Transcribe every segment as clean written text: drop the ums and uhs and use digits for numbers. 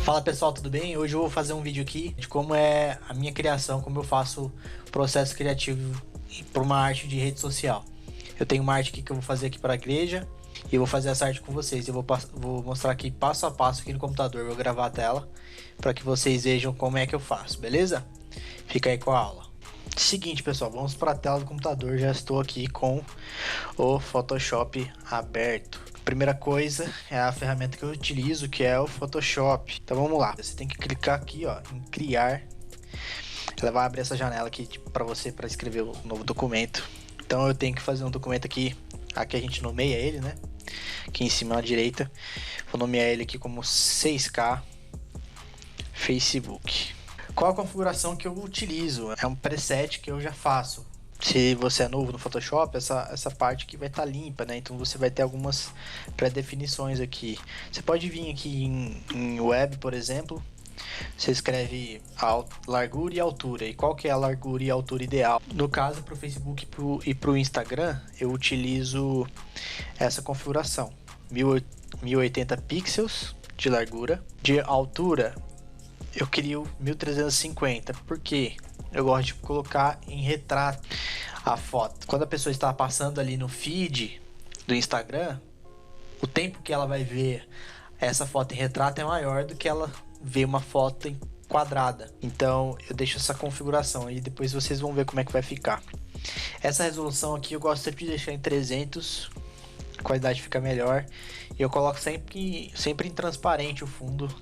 Fala pessoal, tudo bem? Hoje eu vou fazer um vídeo aqui de como é a minha criação, como eu faço o processo criativo para uma arte de rede social. Eu tenho uma arte aqui que eu vou fazer aqui para a igreja e eu vou fazer essa arte com vocês. Vou mostrar aqui passo a passo aqui no computador, vou gravar a tela para que vocês vejam como é que eu faço, beleza? Fica aí com a aula. Seguinte pessoal, vamos para a tela do computador, já estou aqui com o Photoshop aberto. Primeira coisa é a ferramenta que eu utilizo, que é o Photoshop. Então vamos lá, você tem que clicar aqui ó, em criar. Ela vai abrir essa janela aqui para você para escrever um novo documento. Então eu tenho que fazer um documento aqui a gente nomeia ele, né? Aqui em cima à direita, vou nomear ele aqui como 6K Facebook. Qual a configuração que eu utilizo? É um preset que eu já faço. Se você é novo no Photoshop, essa parte aqui vai estar limpa, né? Então você vai ter algumas pré-definições aqui. Você pode vir aqui em web, por exemplo. Você escreve a largura e altura. E qual que é a largura e altura ideal? No caso, para o Facebook e para o Instagram, eu utilizo essa configuração. 1080 pixels de largura. De altura, eu crio 1350. Por quê? Eu gosto de colocar em retrato a foto. Quando a pessoa está passando ali no feed do Instagram, o tempo que ela vai ver essa foto em retrato é maior do que ela ver uma foto em quadrada. Então eu deixo essa configuração e depois vocês vão ver como é que vai ficar. Essa resolução aqui eu gosto sempre de deixar em 300, a qualidade fica melhor. E eu coloco sempre em transparente o fundo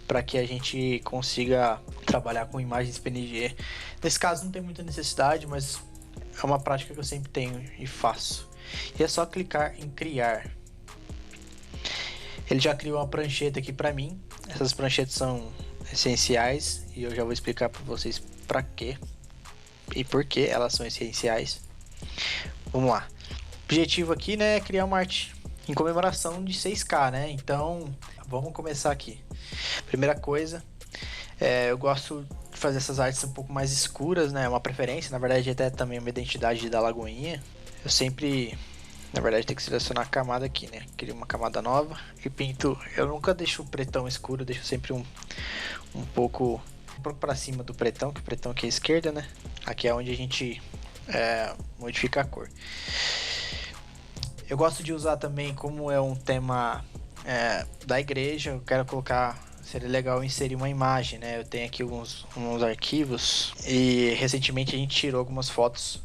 para que a gente consiga trabalhar com imagens PNG. Nesse caso não tem muita necessidade, mas é uma prática que eu sempre tenho e faço. E é só clicar em criar. Ele já criou uma prancheta aqui para mim. Essas pranchetas são essenciais e eu já vou explicar para vocês para quê e por que elas são essenciais. Vamos lá. O objetivo aqui, né, é criar uma arte em comemoração de 6K, né? Então, vamos começar aqui. Primeira coisa, eu gosto de fazer essas artes um pouco mais escuras, né? É uma preferência, na verdade até também uma identidade da Lagoinha. Eu sempre, na verdade, tenho que selecionar a camada aqui, né? Crio uma camada nova e pinto. Eu nunca deixo o pretão escuro, deixo sempre um pouco para cima do pretão, que o pretão aqui é a esquerda, né? Aqui é onde a gente modifica a cor. Eu gosto de usar também, como é um tema da igreja, eu quero colocar, seria legal inserir uma imagem, né? Eu tenho aqui uns arquivos e recentemente a gente tirou algumas fotos.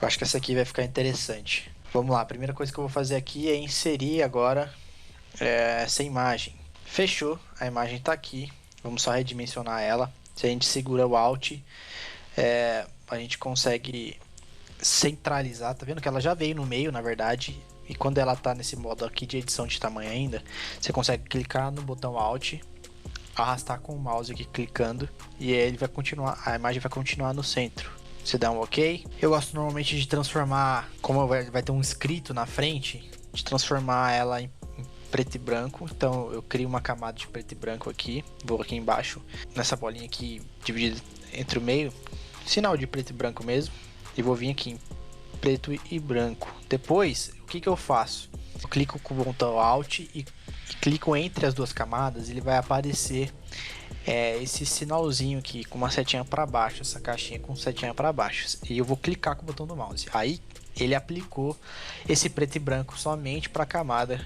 Eu acho que essa aqui vai ficar interessante. Vamos lá, a primeira coisa que eu vou fazer aqui é inserir agora essa imagem. Fechou, a imagem está aqui. Vamos só redimensionar ela. Se a gente segura o Alt, a gente consegue centralizar. Tá vendo que ela já veio no meio, na verdade. E quando ela tá nesse modo aqui de edição de tamanho ainda, você consegue clicar no botão Alt, arrastar com o mouse aqui clicando, e ele vai continuar, a imagem vai continuar no centro. Você dá um OK. Eu gosto normalmente de transformar, como vai ter um escrito na frente, de transformar ela em preto e branco. Então eu crio uma camada de preto e branco aqui, vou aqui embaixo, nessa bolinha aqui dividida entre o meio, sinal de preto e branco mesmo. E vou vir aqui em preto e branco. Depois, o que eu faço? Eu clico com o botão Alt e clico entre as duas camadas. Ele vai aparecer esse sinalzinho aqui com uma setinha para baixo, essa caixinha com setinha para baixo. E eu vou clicar com o botão do mouse. Aí ele aplicou esse preto e branco somente para a camada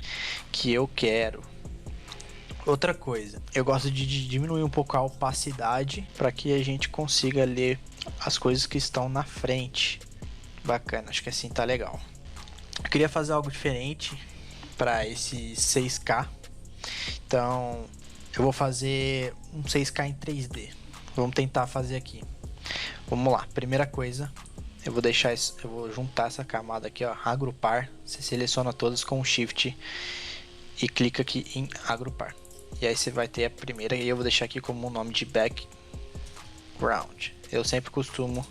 que eu quero. Outra coisa, eu gosto de diminuir um pouco a opacidade para que a gente consiga ler as coisas que estão na frente. Bacana, acho que assim tá legal. Eu queria fazer algo diferente para esse 6K. Então eu vou fazer um 6K em 3D. Vamos tentar fazer aqui. Vamos lá, primeira coisa, eu vou juntar essa camada aqui, ó, agrupar. Você seleciona todas com o Shift e clica aqui em agrupar. E aí você vai ter a primeira, e eu vou deixar aqui como o nome de background. Eu sempre costumo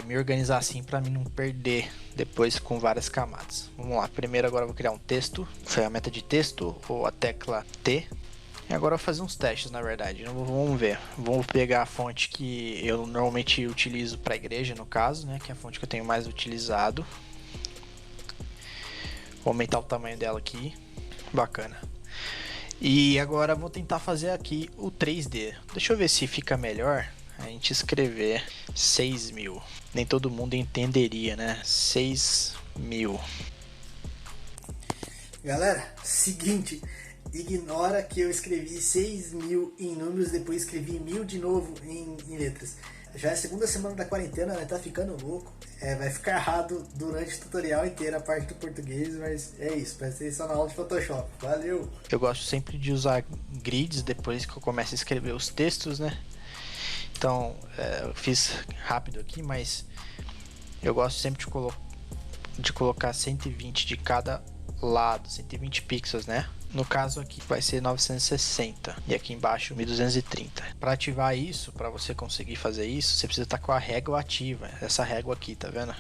me organizar assim para mim não perder depois com várias camadas. Vamos lá, primeiro agora eu vou criar um texto, ferramenta de texto ou a tecla T. E agora eu vou fazer uns testes, na verdade. Vamos ver. Vamos pegar a fonte que eu normalmente utilizo para a igreja, no caso, né? Que é a fonte que eu tenho mais utilizado. Vou aumentar o tamanho dela aqui. Bacana. E agora vou tentar fazer aqui o 3D. Deixa eu ver se fica melhor a gente escrever 6.000. Nem todo mundo entenderia, né? 6.000. Galera, seguinte, ignora que eu escrevi 6.000 em números, depois escrevi 1.000 de novo em letras. Já é a segunda semana da quarentena, né? Tá ficando louco. Vai ficar errado durante o tutorial inteiro a parte do português, mas é isso. Presta atenção na aula de Photoshop. Valeu! Eu gosto sempre de usar grids depois que eu começo a escrever os textos, né? Então, eu fiz rápido aqui, mas eu gosto sempre de colocar 120 de cada lado, 120 pixels, né? No caso aqui vai ser 960 e aqui embaixo 1230. Para ativar isso, para você conseguir fazer isso, você precisa estar com a régua ativa. Essa régua aqui, tá vendo?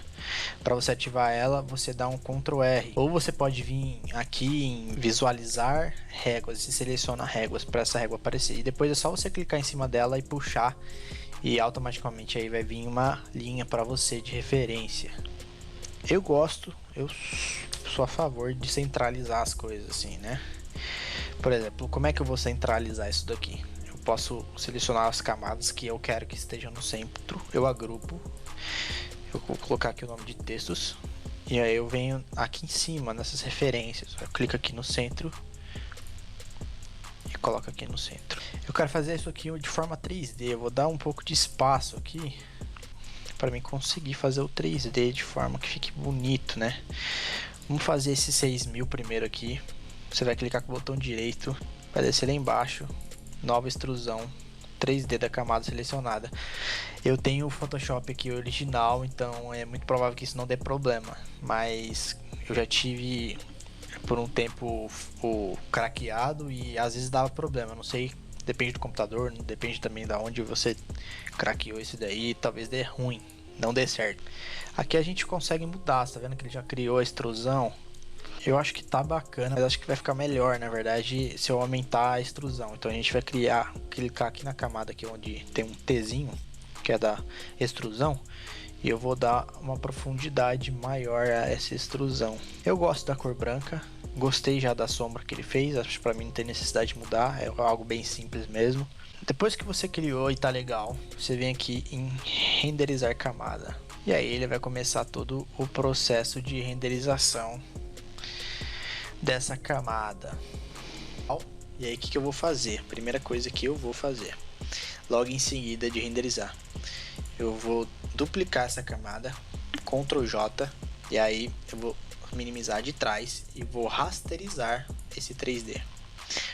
Para você ativar ela, você dá um Ctrl R. Ou você pode vir aqui em visualizar réguas e seleciona réguas para essa régua aparecer. E depois é só você clicar em cima dela e puxar e automaticamente aí vai vir uma linha para você de referência. Eu sou a favor de centralizar as coisas assim, né? Por exemplo, como é que eu vou centralizar isso daqui? Eu posso selecionar as camadas que eu quero que estejam no centro, eu agrupo, eu vou colocar aqui o nome de textos, e aí eu venho aqui em cima, nessas referências, eu clico aqui no centro, e coloco aqui no centro. Eu quero fazer isso aqui de forma 3D, eu vou dar um pouco de espaço aqui, para mim conseguir fazer o 3D de forma que fique bonito, né? Vamos fazer esse 6.000 primeiro aqui. Você vai clicar com o botão direito, vai descer lá embaixo, nova extrusão, 3D da camada selecionada. Eu tenho o Photoshop aqui original, então é muito provável que isso não dê problema, mas eu já tive por um tempo o craqueado e às vezes dava problema, não sei, depende do computador, depende também da onde você craqueou esse daí, talvez dê ruim, não dê certo. Aqui a gente consegue mudar, tá vendo que ele já criou a extrusão? Eu acho que tá bacana, mas acho que vai ficar melhor, na verdade, se eu aumentar a extrusão. Então a gente vai clicar aqui na camada aqui onde tem um Tzinho, que é da extrusão, e eu vou dar uma profundidade maior a essa extrusão. Eu gosto da cor branca, gostei já da sombra que ele fez, acho que pra mim não tem necessidade de mudar, é algo bem simples mesmo. Depois que você criou e tá legal, você vem aqui em renderizar camada. E aí ele vai começar todo o processo de renderização dessa camada. E aí o que eu vou fazer? Primeira coisa que eu vou fazer, logo em seguida de renderizar, eu vou duplicar essa camada, Ctrl J, e aí eu vou minimizar de trás e vou rasterizar esse 3D,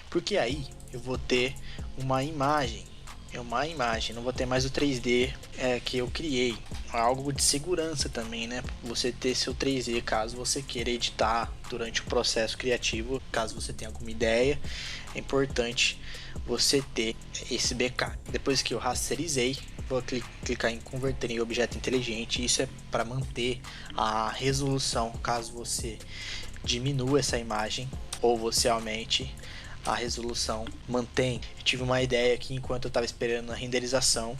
porque aí eu vou ter uma imagem, não vou ter mais o 3D que eu criei. Algo de segurança também, né? Você ter seu 3D caso você queira editar durante o processo criativo, caso você tenha alguma ideia, é importante você ter esse backup. Depois que eu rasterizei, vou clicar em converter em objeto inteligente. Isso é para manter a resolução caso você diminua essa imagem ou você aumente a resolução, mantém. Eu tive uma ideia aqui enquanto eu estava esperando a renderização,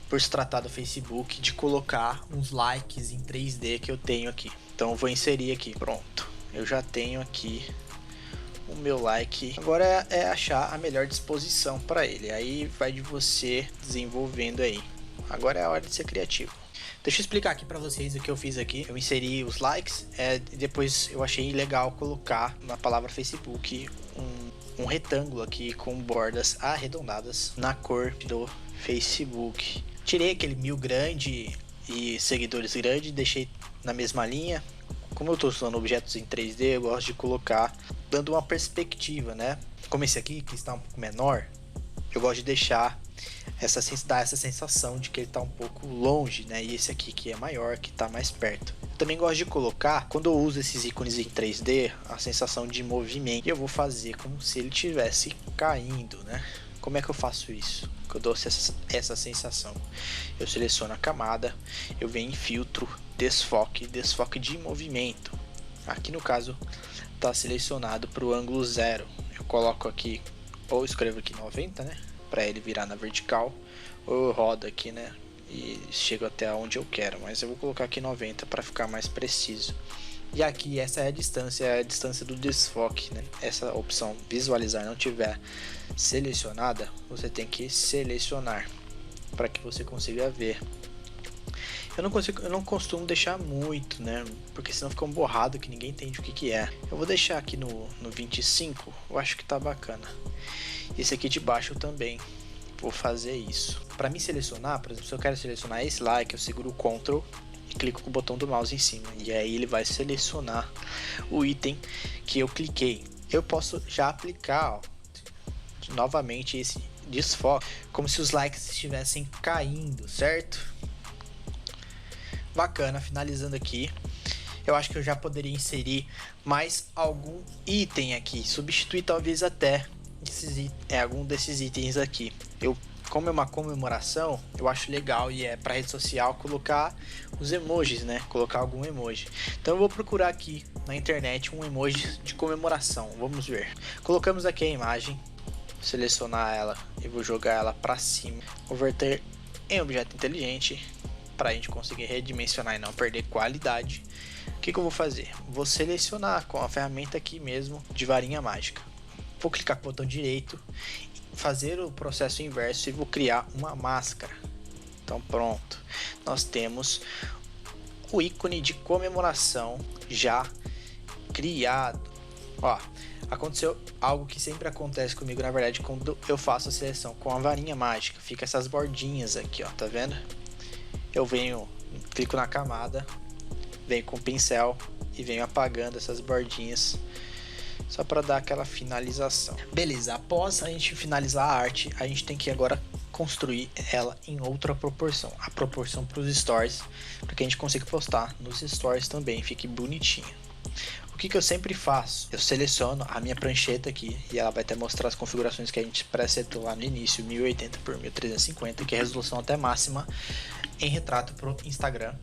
por se tratar do Facebook, de colocar uns likes em 3D que eu tenho aqui. Então eu vou inserir aqui, pronto. Eu já tenho aqui o meu like. Agora é achar a melhor disposição para ele. Aí vai de você desenvolvendo aí. Agora é a hora de ser criativo. Deixa eu explicar aqui para vocês o que eu fiz aqui. Eu inseri os likes, e depois eu achei legal colocar na palavra Facebook um retângulo aqui com bordas arredondadas na cor do Facebook. Tirei aquele 1000 grande e seguidores grande, deixei na mesma linha. Como eu estou usando objetos em 3D, eu gosto de colocar dando uma perspectiva, né? Como esse aqui que está um pouco menor, eu gosto de deixar dar essa sensação de que ele está um pouco longe, né? E esse aqui que é maior, que está mais perto. Eu também gosto de colocar, quando eu uso esses ícones em 3D, a sensação de movimento. E eu vou fazer como se ele estivesse caindo, né? Como é que eu faço isso? Que eu dou essa sensação. Eu seleciono a camada, eu venho em filtro, desfoque de movimento. Aqui no caso está selecionado para o ângulo 0. Eu coloco aqui, ou escrevo aqui 90, né? Para ele virar na vertical, ou eu rodo aqui, né? E chego até onde eu quero, mas eu vou colocar aqui 90 para ficar mais preciso. E aqui essa é a distância do desfoque, né? Essa opção visualizar não tiver selecionada, você tem que selecionar para que você consiga ver. Eu não costumo deixar muito, né? Porque senão fica um borrado que ninguém entende o que é. Eu vou deixar aqui no 25, eu acho que tá bacana. Esse aqui de baixo eu também vou fazer isso. Para mim selecionar, por exemplo, se eu quero selecionar esse like, eu seguro o Ctrl e clico com o botão do mouse em cima. E aí ele vai selecionar o item que eu cliquei. Eu posso já aplicar, ó, novamente esse desfoque, como se os likes estivessem caindo, certo? Bacana, finalizando aqui. Eu acho que eu já poderia inserir mais algum item aqui, substituir talvez até algum desses itens aqui. Como é uma comemoração, eu acho legal e é para rede social colocar os emojis, né? Colocar algum emoji. Então eu vou procurar aqui na internet um emoji de comemoração. Vamos ver. Colocamos aqui a imagem, selecionar ela e vou jogar ela para cima. Converter em objeto inteligente para a gente conseguir redimensionar e não perder qualidade. O que eu vou fazer? Vou selecionar com a ferramenta aqui mesmo de varinha mágica. Vou clicar com o botão direito, fazer o processo inverso e vou criar uma máscara. Então pronto, nós temos o ícone de comemoração já criado. Ó, aconteceu algo que sempre acontece comigo, na verdade, quando eu faço a seleção com a varinha mágica. Fica essas bordinhas aqui, ó, tá vendo? Eu venho, clico na camada, venho com o pincel e venho apagando essas bordinhas só para dar aquela finalização. Beleza, após a gente finalizar a arte, a gente tem que agora construir ela em outra proporção, a proporção para os stories, para que a gente consiga postar nos stories também, fique bonitinho. O que eu sempre faço? Eu seleciono a minha prancheta aqui e ela vai até mostrar as configurações que a gente presetou lá no início, 1080 por 1350, que é a resolução até máxima em retrato para o Instagram.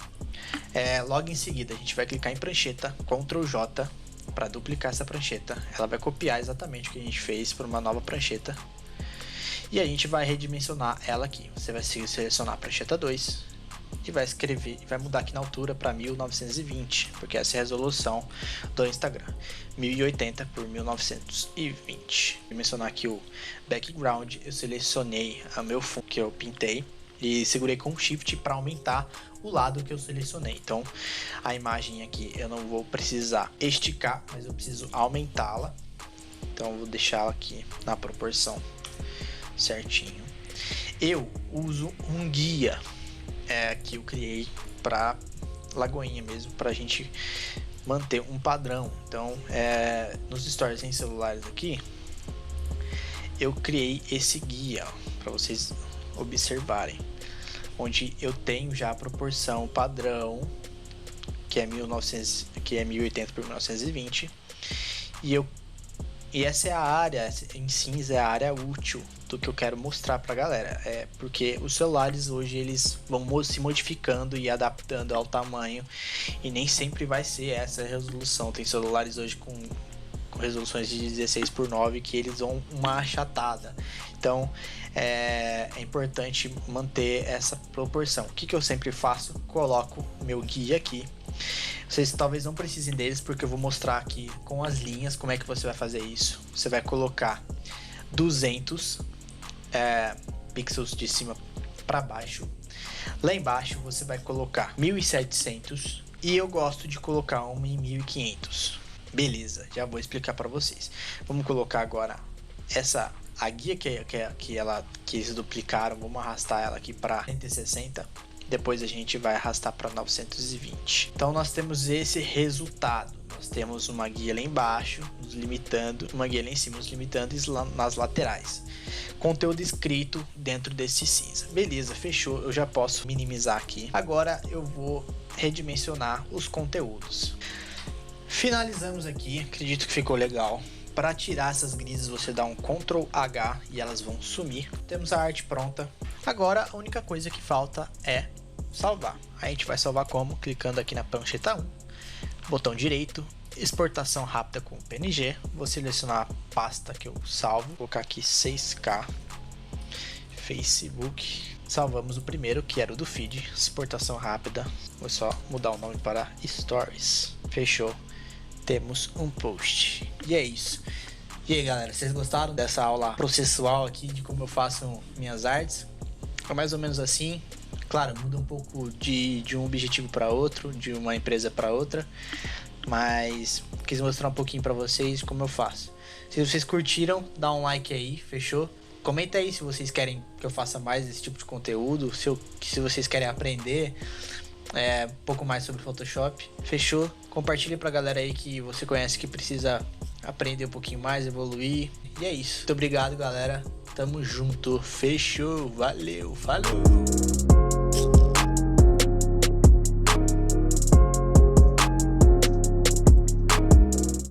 Logo em seguida a gente vai clicar em prancheta, Ctrl J para duplicar essa prancheta. Ela vai copiar exatamente o que a gente fez para uma nova prancheta e a gente vai redimensionar ela aqui. Você vai selecionar a prancheta 2 e vai escrever, vai mudar aqui na altura para 1920, porque essa é a resolução do Instagram, 1080 por 1920. Vou mencionar aqui o background, eu selecionei o meu fundo que eu pintei e segurei com Shift para aumentar o lado que eu selecionei. Então a imagem aqui eu não vou precisar esticar, mas eu preciso aumentá-la. Então eu vou deixá-la aqui na proporção certinho. Eu uso um guia que eu criei para Lagoinha mesmo, para a gente manter um padrão. Então nos stories em celulares aqui eu criei esse guia para vocês observarem, onde eu tenho já a proporção padrão que é 1080 por 1920 e essa é a área em cinza, é a área útil do que eu quero mostrar pra galera. Porque os celulares hoje eles vão se modificando e adaptando ao tamanho e nem sempre vai ser essa resolução. Tem celulares hoje com resoluções de 16:9 que eles vão uma achatada. Então é importante manter essa proporção. O que eu sempre faço? Coloco meu guia aqui. Vocês talvez não precisem deles, porque eu vou mostrar aqui com as linhas como é que você vai fazer isso. Você vai colocar 200 pixels de cima para baixo. Lá embaixo você vai colocar 1700 e eu gosto de colocar uma em 1500. Beleza, já vou explicar para vocês. Vamos colocar agora a guia que eles duplicaram. Vamos arrastar ela aqui para 160. Depois a gente vai arrastar para 920. Então nós temos esse resultado. Nós temos uma guia lá embaixo nos limitando, uma guia lá em cima nos limitando e nas laterais. Conteúdo escrito dentro desse cinza. Beleza, fechou. Eu já posso minimizar aqui. Agora eu vou redimensionar os conteúdos. Finalizamos aqui. Acredito que ficou legal. Para tirar essas grises você dá um Ctrl H e elas vão sumir. Temos a arte pronta. Agora a única coisa que falta é salvar. A gente vai salvar como? Clicando aqui na prancheta 1, botão direito, exportação rápida com PNG. Vou selecionar a pasta que eu salvo, vou colocar aqui 6K, Facebook. Salvamos o primeiro, que era o do feed, exportação rápida. Vou só mudar o nome para Stories. Fechou. Temos um post. E é isso. E aí, galera, vocês gostaram dessa aula processual aqui de como eu faço minhas artes? É mais ou menos assim. Claro, muda um pouco de um objetivo para outro, de uma empresa para outra, mas quis mostrar um pouquinho para vocês como eu faço. Se vocês curtiram, dá um like aí, fechou? Comenta aí se vocês querem que eu faça mais esse tipo de conteúdo, se vocês querem aprender um pouco mais sobre Photoshop, fechou? Compartilha pra galera aí que você conhece que precisa aprender um pouquinho mais, evoluir. E é isso. Muito obrigado, galera. Tamo junto. Fechou. Valeu. Falou.